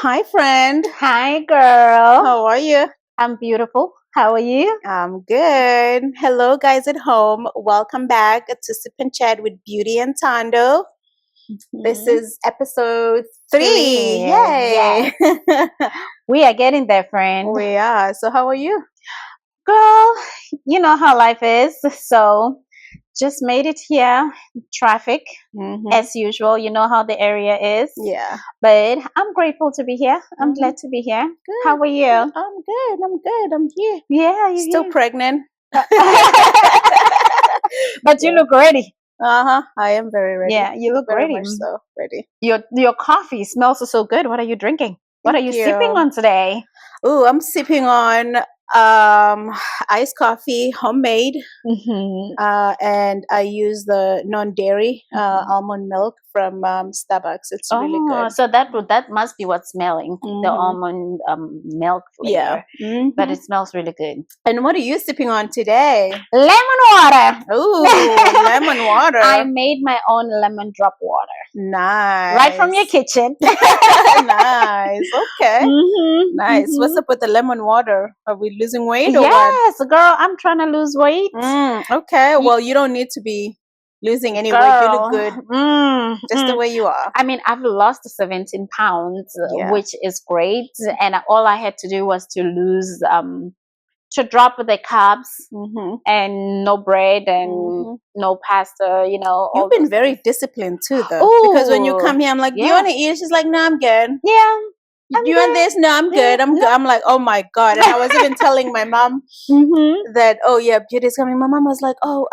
Hi, friend. Hi, girl. How are you? I'm beautiful. How are you? I'm good. Hello, guys at home. Welcome back to Sip and Chat with Beauty and Tondo. This is episode 3. Yay! Yes. We are getting there, friend. We are. So, how are you? Girl, you know how life is. So, just made it here. Traffic, as usual. You know how the area is. Yeah. But I'm grateful to be here. I'm Mhm. glad to be here. Good. How are you? I'm good. I'm here. Yeah, you're Still here. pregnant. But you look ready. I am very ready. Yeah, you look Very ready. much so ready. Your coffee smells so good. What are you drinking? What are Thank you sipping you. on today? Oh, I'm sipping on iced coffee, homemade, and I use the non-dairy almond milk from Starbucks. It's really good. So that must be what's smelling, the Mhm. almond milk Yeah. flavor. But it smells really good. And what are you sipping on today? Lemon water. Ooh, lemon water. I made my own lemon drop water. Nice. Right from your kitchen. Nice. Okay. Nice. What's up with the lemon water? Are we losing weight or what? Yes, girl, I'm trying to lose weight. Okay. Well, you don't need to be losing any weight. You look good just the way you are. I mean, I've lost 17 pounds, Yeah. which is great. And all I had to do was to lose, to drop the carbs and no bread and no pasta, you know. You've been very disciplined too, though. Because when you come here, I'm like, do you want to eat? She's like, no, I'm good. Yeah. Do you want this? No, I'm good. I'm good. I'm like, oh my God. And I was even telling my mom that, oh yeah, Beauty's coming. My mom was like, oh,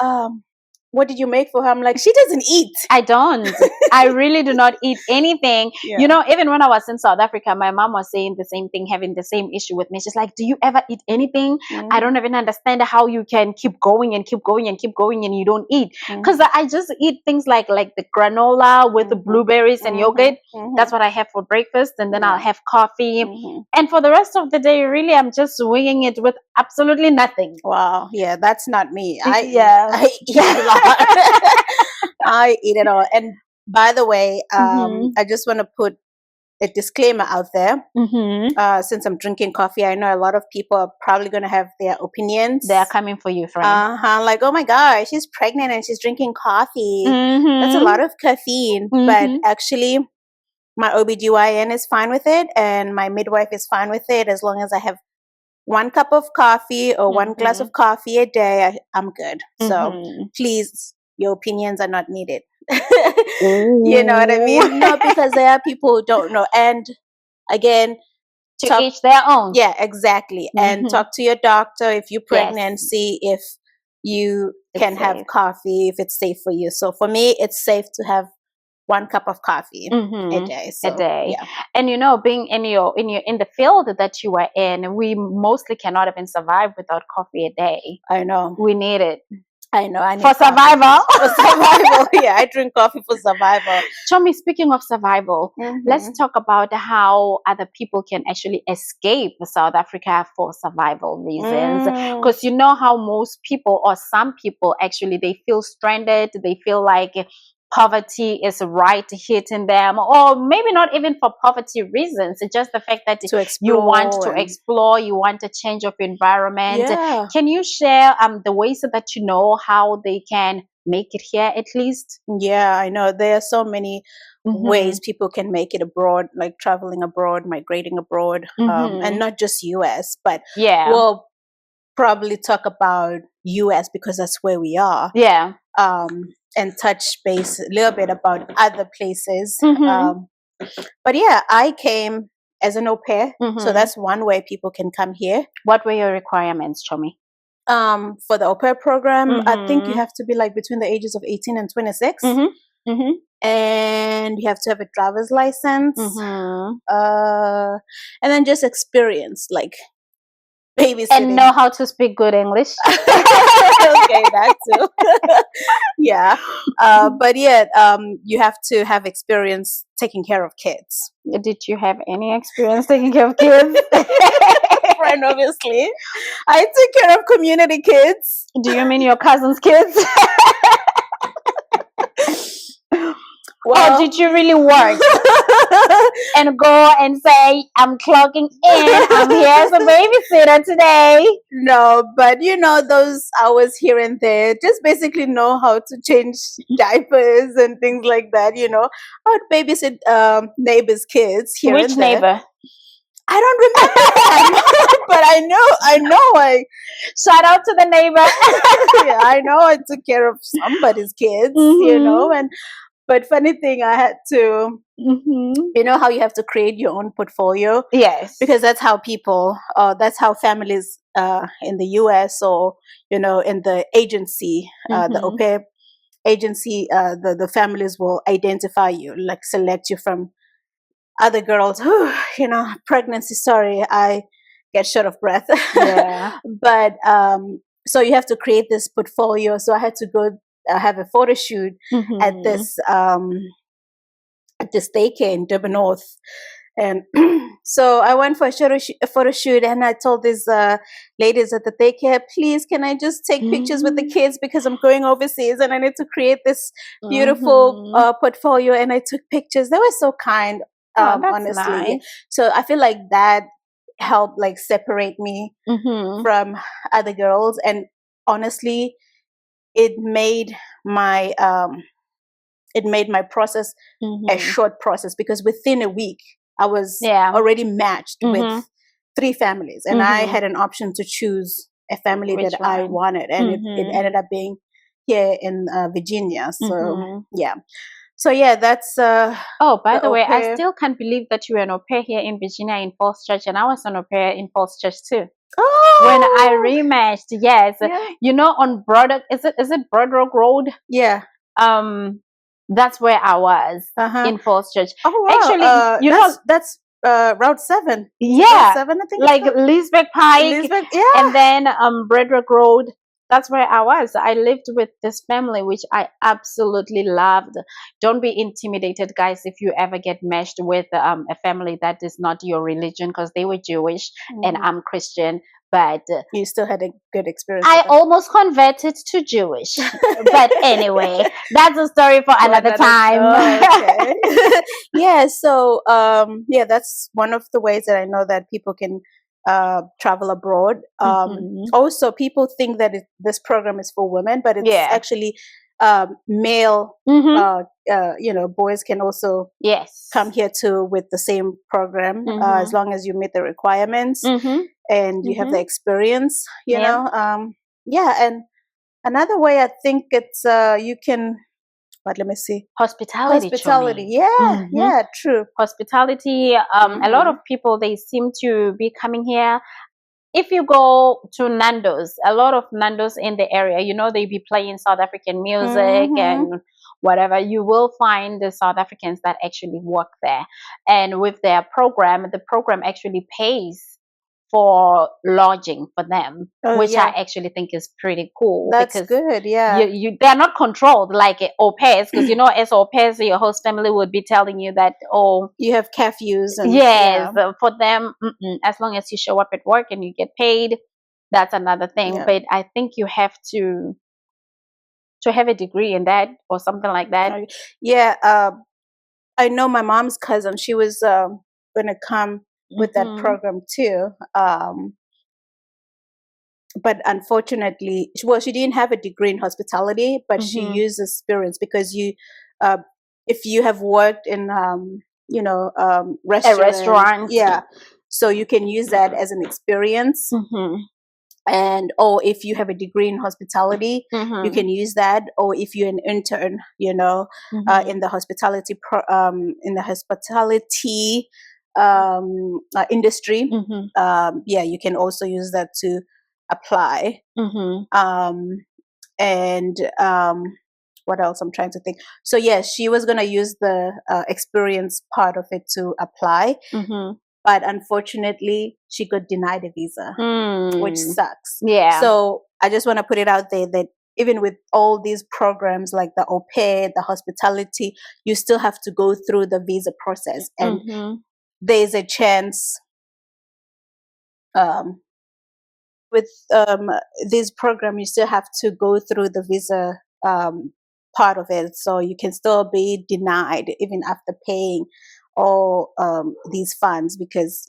what did you make for her? I'm like, she doesn't eat. I don't. I really do not eat anything. Yeah. You know, even when I was in South Africa, my mom was saying the same thing, having the same issue with me. She's like, do you ever eat anything? I don't even understand how you can keep going and keep going and keep going and you don't eat. Because I just eat things like the granola with the blueberries and yogurt. That's what I have for breakfast. And then I'll have coffee. And for the rest of the day, really, I'm just winging it with absolutely nothing. Wow. Yeah, that's not me. I eat a lot. I eat it all. And by the way, I just want to put a disclaimer out there. Since I'm drinking coffee, I know a lot of people are probably going to have their opinions. They're coming for you, friend. Like, oh my gosh, she's pregnant and she's drinking coffee. That's a lot of caffeine. But actually, my OBGYN is fine with it and my midwife is fine with it as long as I have 1 cup of coffee or 1 glass of coffee a day. I'm good. So please, your opinions are not needed. You know what I mean? No, because there are people who don't know. And again, to each their own. Yeah, exactly. And talk to your doctor if you're pregnant. See if you can have coffee, if it's safe for you. So for me, it's safe to have 1 cup of coffee a day. So, a day. Yeah. And you know, being in the field that you are in, we mostly cannot even survive without coffee a day. I know. We need it. I know. I need for survival. For survival. Yeah, I drink coffee for survival. Chomi, speaking of survival, let's talk about how other people can actually escape South Africa for survival reasons. Because you know how most people, or some people actually, they feel stranded. They feel like poverty is right hitting them, or maybe not even for poverty reasons. It's just the fact that you want to explore, you want a change of environment. Yeah. Can you share the ways that you know how they can make it here at least? Yeah, I know. There are so many ways people can make it abroad, like traveling abroad, migrating abroad, and not just US, but we'll probably talk about US because that's where we are. Yeah. And touch base a little bit about other places. But yeah, I came as an au pair. So that's one way people can come here. What were your requirements, Chomi? For the au pair program, I think you have to be like between the ages of 18 and 26. And you have to have a driver's license. And then just experience, like babysitting. And know how to speak good English. Okay, that too. Yeah. But yeah, you have to have experience taking care of kids. Did you have any experience taking care of kids? Friend, obviously. I took care of community kids. Do you mean your cousin's kids? Well, or did you really work? and go and say, I'm clocking in, I'm here as a babysitter today. No, but those hours here and there, just basically know how to change diapers and things like that. I would babysit neighbors' kids here Which and there. neighbor? I don't remember them, but I know. Shout out to the neighbor. Yeah, I know I took care of somebody's kids, but funny thing, I had to, how you have to create your own portfolio? Yes. Because that's how that's how families in the US or, in the agency, the au pair agency, the families will identify you, like select you from other girls who, pregnancy, sorry, I get short of breath. Yeah. But so you have to create this portfolio. So I had to go have a photo shoot at this daycare in Durban North. And so I went for a photo shoot, and I told these ladies at the daycare, please, can I just take pictures with the kids because I'm going overseas and I need to create this beautiful portfolio. And I took pictures. They were so kind, honestly. Nice. So I feel like that helped like separate me from other girls. And honestly, it made my process a short process, because within a week I was already matched with 3 families, and I had an option to choose a family that I wanted, and it ended up being here in Virginia. So that's by the way, I still can't believe that you were an au pair here in Virginia in Falls Church, and I was an au pair in Falls Church too. When I rematched, yes. On Broderick, is it Broderick Road? Yeah. That's where I was in Falls Church. Oh wow! Actually, that's Route 7. Yeah, Route 7, I think. Like Lisbeck Pike, yeah. And then Broderick Road. That's where I was. I lived with this family, which I absolutely loved. Don't be intimidated, guys, if you ever get meshed with a family that is not your religion, because they were Jewish and I'm Christian. But you still had a good experience. I almost converted to Jewish. But anyway, that's a story for another time. Okay. Yeah, so that's one of the ways that I know that people can travel abroad. Also, people think that this program is for women, but it's actually male. Boys can also come here too with the same program, as long as you meet the requirements and you have the experience. You know, and another way I think it's you can. But let me see. Hospitality. Yeah, yeah, true. Hospitality. A lot of people, they seem to be coming here. If you go to Nando's, a lot of Nando's in the area, they be playing South African music and whatever. You will find the South Africans that actually work there. And with their program, the program actually pays for lodging for them, which I actually think is pretty cool. That's good, yeah. They're not controlled like au pairs, because as au pairs, your host family would be telling you that, you have curfews. And, for them, as long as you show up at work and you get paid, that's another thing. But I think you have to have a degree in that or something like that. Yeah, I know my mom's cousin, she was going to come with that program too, but unfortunately, she didn't have a degree in hospitality, but she used experience, because if you have worked in restaurant, so you can use that as an experience. And if you have a degree in hospitality, you can use that. Or if you're an intern, in the hospitality industry, you can also use that to apply. And what else I'm trying to think. So she was going to use the experience part of it to apply, but unfortunately she got denied a visa, which sucks. So I just want to put it out there that even with all these programs like the au pair, the hospitality, you still have to go through the visa process, and there's a chance with this program, you still have to go through the visa part of it, so you can still be denied even after paying all these funds, because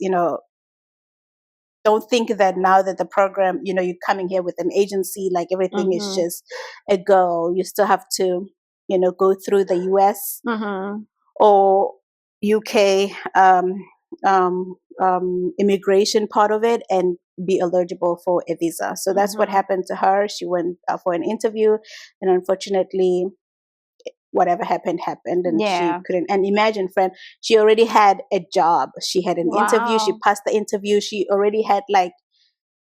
don't think that now that the program, you're coming here with an agency, like everything is just a go. You still have to, go through the US or UK immigration part of it and be eligible for a visa. So that's what happened to her. She went for an interview, and unfortunately, whatever happened, and she couldn't. And imagine, friend, she already had a job. She had an interview. She passed the interview. She already had like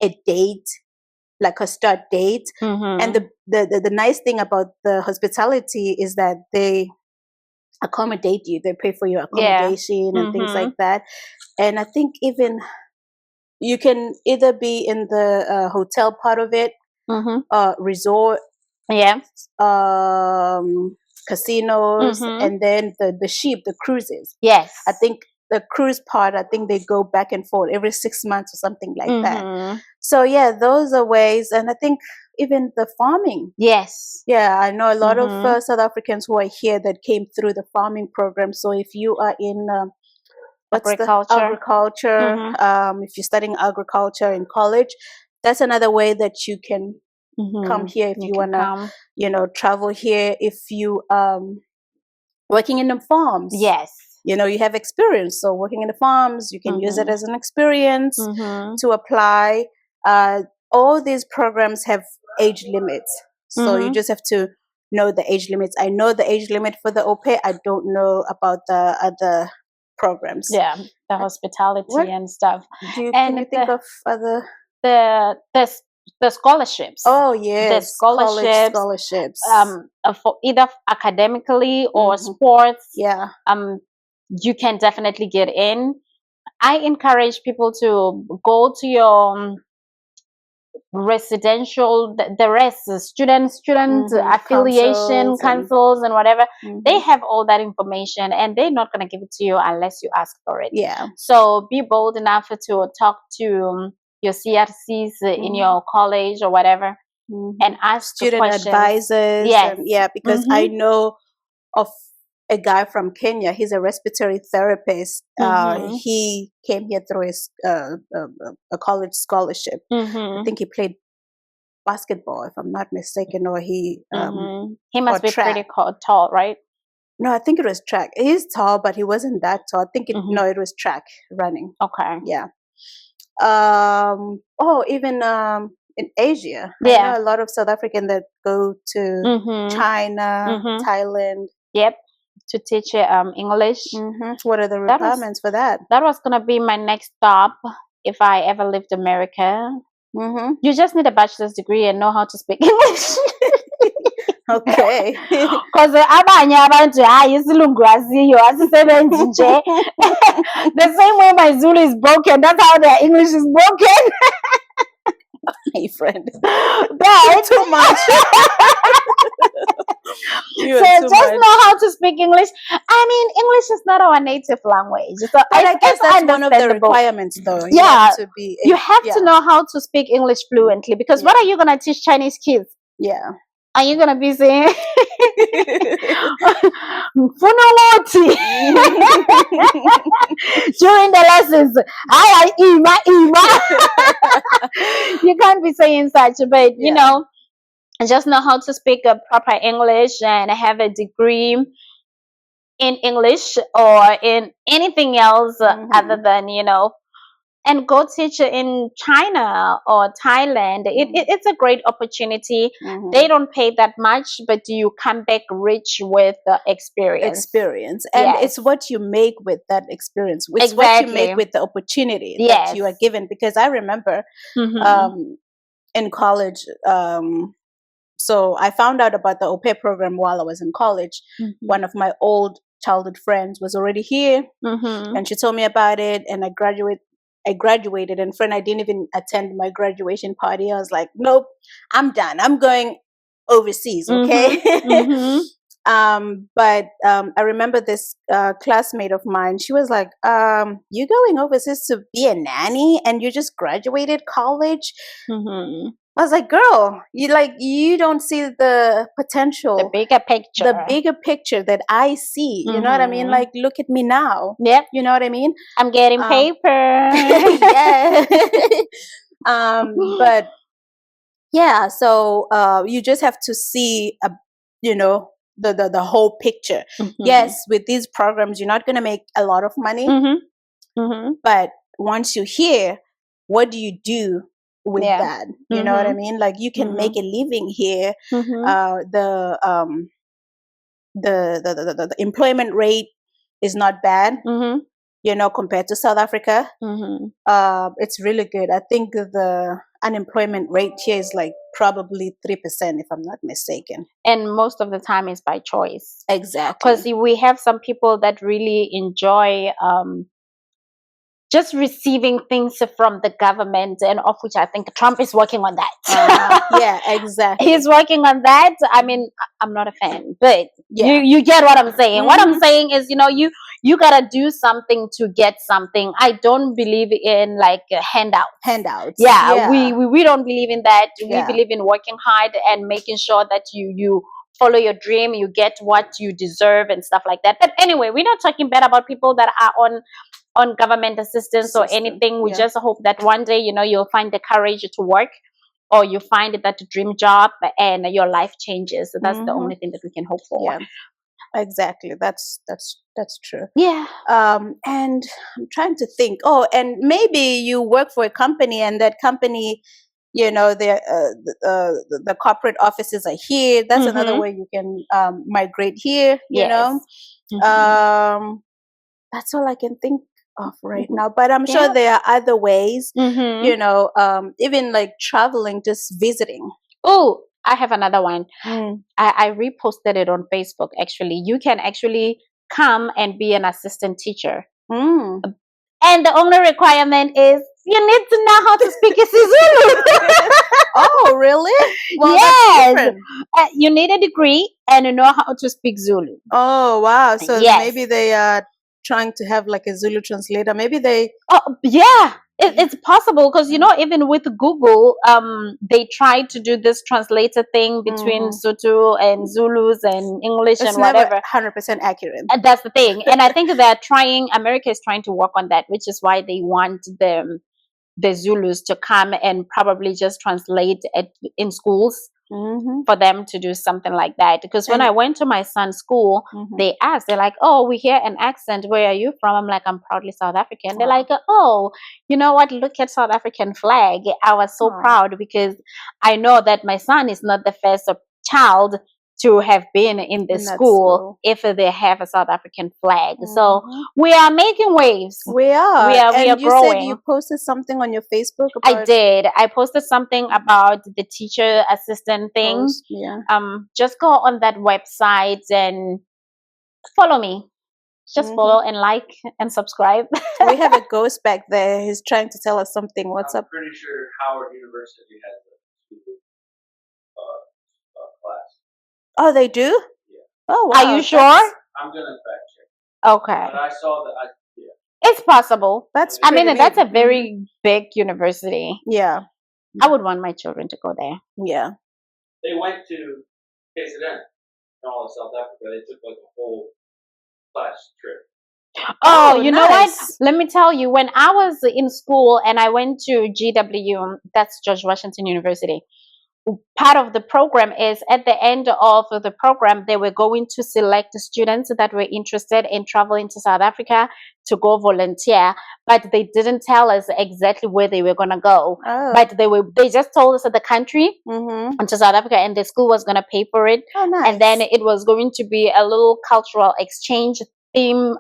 a date, like a start date. And the nice thing about the hospitality is that they accommodate you. They pay for your accommodation and things like that. And I think even you can either be in the hotel part of it, resort, casinos, and then the ship, the cruises. Yes. I think the cruise part, I think they go back and forth every 6 months or something like that. So yeah, those are ways. And I think even the farming. Yes. Yeah, I know a lot of South Africans who are here that came through the farming program. So if you are in agriculture, if you're studying agriculture in college, that's another way that you can come here if you want to, travel here. If you working in the farms. Yes. You have experience. So working in the farms, you can use it as an experience to apply. All these programs have age limits. So you just have to know the age limits. I know the age limit for the au pair. I don't know about the other programs. Yeah, the hospitality and stuff. Can you think of other? The scholarships. Oh yes, the scholarships. For either academically or sports. Yeah. You can definitely get in. I encourage people to go to your residential, the rest, student affiliation councils and whatever. They have all that information, and they're not going to give it to you unless you ask for it. Yeah. So be bold enough to talk to your CRCs in your college or whatever, and ask student advisors. Yes. Because I know of a guy from Kenya. He's a respiratory therapist. He came here through his a college scholarship. I think he played basketball, if I'm not mistaken, or he must be pretty tall, right? No, I think it was track. He's tall, but he wasn't that tall. I think it was track running. Okay. Yeah. Even in Asia. Yeah. I know a lot of South Africans that go to China, Thailand. Yep. To teach English. What are the requirements for that? That was going to be my next stop if I ever lived in America. You just need a bachelor's degree and know how to speak English. Okay. Because abanye abantu isilungu asiyo asisebenzi nje. The same way my Zulu is broken, that's how their English is broken. Hey, friend. But too much. So just know how to speak English. I mean, English is not our native language. So I guess that's one of the requirements, though. You have to know how to speak English fluently, because what are you going to teach Chinese kids? Yeah. Are you going to be saying during the lessons? You can't be saying such, but just know how to speak a proper English and have a degree in English or in anything else other than, and go teach in China or Thailand. It's a great opportunity. They don't pay that much, but you come back rich with experience. And it's what you make with that experience. It's what you make with the opportunity that you are given. Because I remember in college, so I found out about the au pair program while I was in college. One of my old childhood friends was already here, and she told me about it, and I graduated, and friend, I didn't even attend my graduation party. I was like, nope, I'm done. I'm going overseas, okay? But I remember this classmate of mine, she was like, you're going overseas to be a nanny and you just graduated college? I was like, girl, you don't see the potential, the bigger picture that I see. You know what I mean? Like, look at me now. Yep. You know what I mean? I'm getting paper. Yeah. But yeah, so you just have to see the whole picture. Yes, with these programs, you're not going to make a lot of money, but once you're here, what do you do with that? You know what I mean? Like, you can make a living here. The employment rate is not bad, compared to South Africa. It's really good. I think the unemployment rate here is like probably 3%, if I'm not mistaken. And most of the time is by choice. Exactly. Because we have some people that really enjoy just receiving things from the government, and of which I think Trump is working on that. Yeah, exactly. He's working on that. I mean, I'm not a fan, but you get what I'm saying. What I'm saying is, you gotta do something to get something. I don't believe in like handouts. Yeah. We don't believe in that. We believe in working hard and making sure that you follow your dream, you get what you deserve and stuff like that. But anyway, we're not talking bad about people that are on government assistance or anything. We just hope that one day, you'll find the courage to work, or you find that dream job and your life changes. So that's the only thing that we can hope for. Yeah, exactly. That's true. Yeah. And I'm trying to think. Oh, and maybe you work for a company, and that company, the corporate offices are here. That's another way you can migrate here. You know. That's all I can think of right now, but I'm sure there are other ways, even like traveling, just visiting. Oh, I have another one. I reposted it on Facebook. Actually, you can actually come and be an assistant teacher, and the only requirement is you need to know how to speak isiZulu. Oh, really? Well, yes. You need a degree and you know how to speak Zulu. Oh, wow. So maybe they are trying to have like a Zulu translator. Maybe they... Oh, yeah. It's possible because, even with Google, they tried to do this translator thing between Sotho and Zulus and English and whatever. It's never 100% accurate. And that's the thing. And I think America is trying to work on that, which is why they want the Zulus to come and probably just translate in schools for them to do something like that. Because when I went to my son's school, they asked, they're like, oh, we hear an accent. Where are you from? I'm like, I'm proudly South African. They're like, oh, you know what? Look at South African flag. I was so proud because I know that my son is not the first child to have been in the school if they have a South African flag. So we are making waves. We are. We are growing. Said you posted something on your Facebook about... I did. I posted something about the teacher assistant thing. Just go on that website and follow me. Just follow and like and subscribe. We have a ghost back there. He's trying to tell us something. What's up? I'm pretty sure Howard University has a class. Oh, they do? Yeah. Oh, wow. Are you sure? I'm going to fact check. Okay. But I saw that. It's possible. That's a very big university. Yeah. I would want my children to go there. Yeah. They went to KZN in all of South Africa. They took like a whole class trip. Oh, you know what? Let me tell you, when I was in school and I went to GW, that's George Washington University, part of the program is at the end of the program, they were going to select the students that were interested in traveling to South Africa to go volunteer, but they didn't tell us exactly where they were going to go. But they just told us the country and to South Africa, and the school was going to pay for it. And then it was going to be a little cultural exchange theme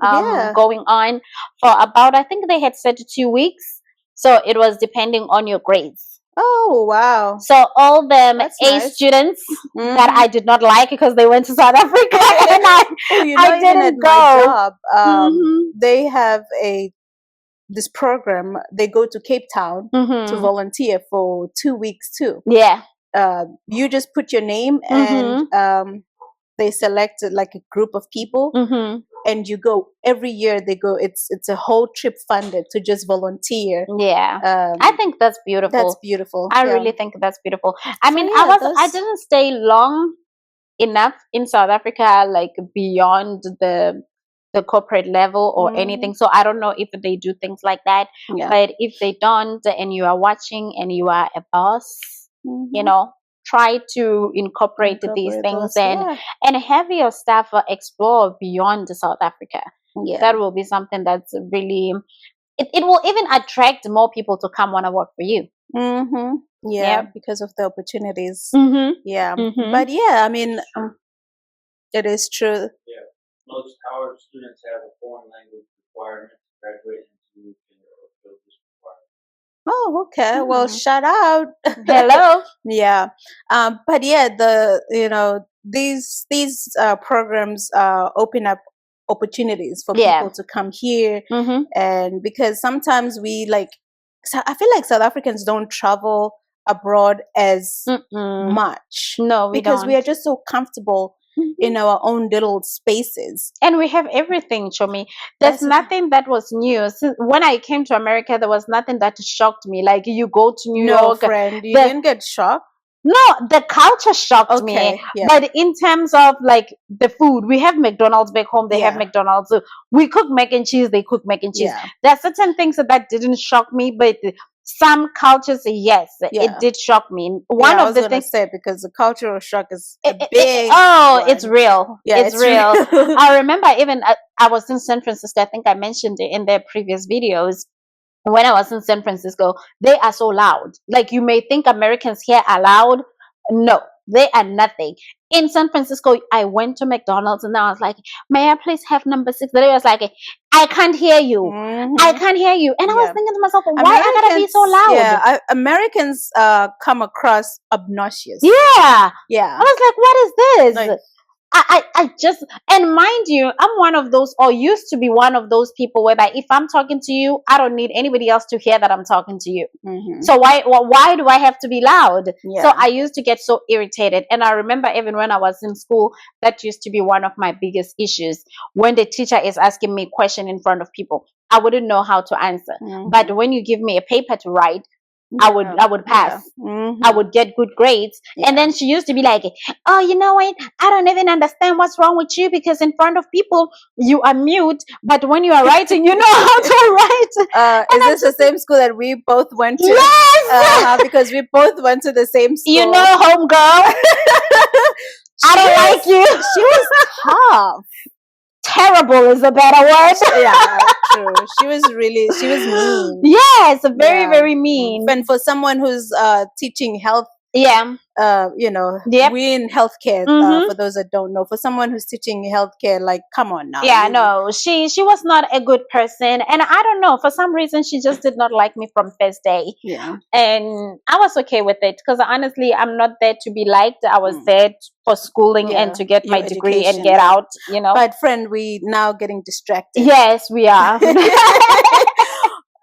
going on for about, I think they had said 2 weeks. So it was depending on your grades. Oh, wow. So all them students that I did not like because they went to South Africa and I didn't go. My job, they have this program. They go to Cape Town to volunteer for 2 weeks too. Yeah. You just put your name and they selected like a group of people and you go every year. They go. It's a whole trip funded to just volunteer. Yeah, I think that's beautiful. That's beautiful. I yeah. really think that's beautiful. I So, mean, yeah, I didn't stay long enough in South Africa, like beyond the corporate level or anything. So I don't know if they do things like that. Yeah. But if they don't, and you are watching and you are a boss, you know, try to incorporate these things those, and have your staff explore beyond South Africa. Yeah. That will be something that's really, it will even attract more people to come want to work for you. Yeah, because of the opportunities. Yeah, Mhm. but yeah, I mean, it is true. Yeah, most Howard students have a foreign language requirement to graduate into this requirement. Oh, okay. Well, shout out. Hello. Yeah, but yeah, these programs open up opportunities for Yeah. people to come here, and because sometimes I feel like South Africans don't travel abroad as much. No, we because don't. we are just so comfortable in our own little spaces. And we have everything, Chomi. There's nothing that was new. Since when I came to America, there was nothing that shocked me. Like you go to New York. No, friend, you didn't get shocked? No, the culture shocked me. Yeah. But in terms of like the food, we have McDonald's back home. They have McDonald's. So we cook mac and cheese. They cook mac and cheese. Yeah. There are certain things that didn't shock me, but some cultures, yes, it did shock me. One of the things, because the cultural shock is big. It's real. Yeah, it's real. I remember even I was in San Francisco. I think I mentioned it in their previous videos. When I was in San Francisco, they are so loud. Like you may think Americans here are loud. No, they are nothing. In San Francisco, I went to McDonald's and I was like, "May I please have number 6?" They was like, "I can't hear you. I can't hear you." And I was thinking to myself, "Why I gotta be so loud?" Yeah, Americans come across obnoxious. Yeah. Yeah. I was like, "What is this?" Like, I just, and mind you, I'm one of those, or used to be one of those people whereby if I'm talking to you, I don't need anybody else to hear that I'm talking to you. So why do I have to be loud? Yeah. So I used to get so irritated. And I remember even when I was in school, that used to be one of my biggest issues. When the teacher is asking me a question in front of people, I wouldn't know how to answer. But when you give me a paper to write, I would pass. I would get good grades. And then she used to be like, "Oh, you know what? I don't even understand what's wrong with you because in front of people you are mute, but when you are writing, you know how to write." Is this the same school that we both went to? Yes. Because we both went to the same school. You know, homegirl. I don't like you. She was tough. Terrible is a better word. Yeah, true. She was mean. Yes, very, very mean. And for someone who's teaching health, yeah, we in healthcare. For those that don't know, for someone who's teaching healthcare, like, come on now. Yeah, no, she was not a good person, and I don't know, for some reason she just did not like me from first day. Yeah, and I was okay with it because honestly, I'm not there to be liked. I was there for schooling and to get my degree and get out. But friend, we now getting distracted. Yes, we are.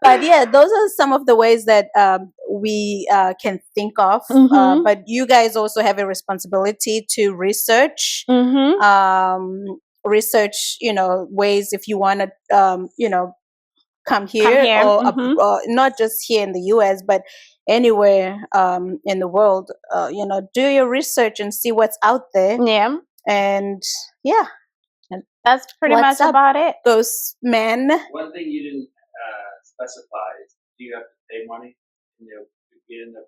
But yeah, those are some of the ways that we can think of. But you guys also have a responsibility to research, ways if you want to, come here, or not just here in the U.S., but anywhere in the world. Do your research and see what's out there. Yeah, and yeah, that's pretty much about it. Those men. One thing you didn't specify is, do you have to pay money to get in the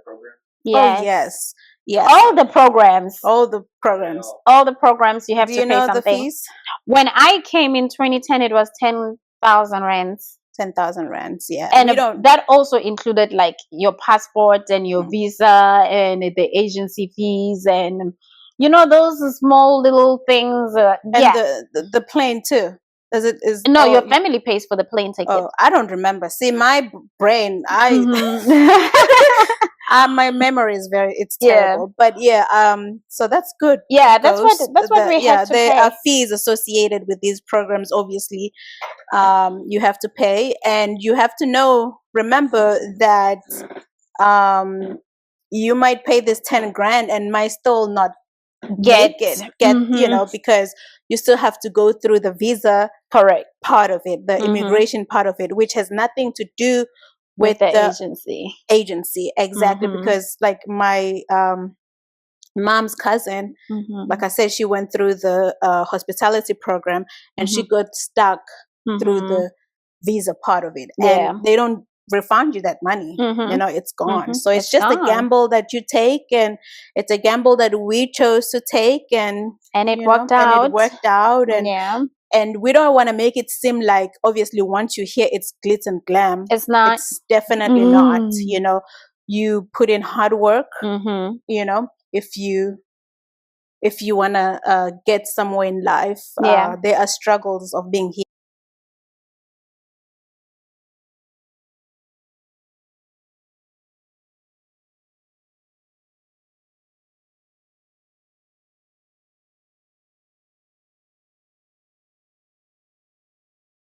program? Yes. Oh, yes. Yes. All the programs. All the programs. All the programs you have to pay something. The fees? When I came in 2010, it was 10,000 rands. 10,000 rands, yeah. And that also included like your passport and your visa and the agency fees and those small little things. And the plane too. Your family pays for the plane ticket. Oh, I don't remember. See, my brain, my memory is it's terrible. But yeah, so that's good. Yeah, that's what we have to pay. There are fees associated with these programs. Obviously, you have to pay, and you have to remember that you might pay this 10 grand and might still not make Get it get, you know, because you still have to go through the visa correct part of it, the immigration part of it, which has nothing to do with the the agency. agency. Exactly. Because like my mom's cousin, like I said, she went through the hospitality program and she got stuck through the visa part of it, and they don't refund you that money. You know, it's gone. So it's just a gamble that you take, and it's a gamble that we chose to take, and it you worked know, out. and it worked out. And we don't want to make it seem like, obviously, once you hear it's glitz and glam, it's not. It's definitely not. You know, you put in hard work. You know, if you want to get somewhere in life, there are struggles of being here.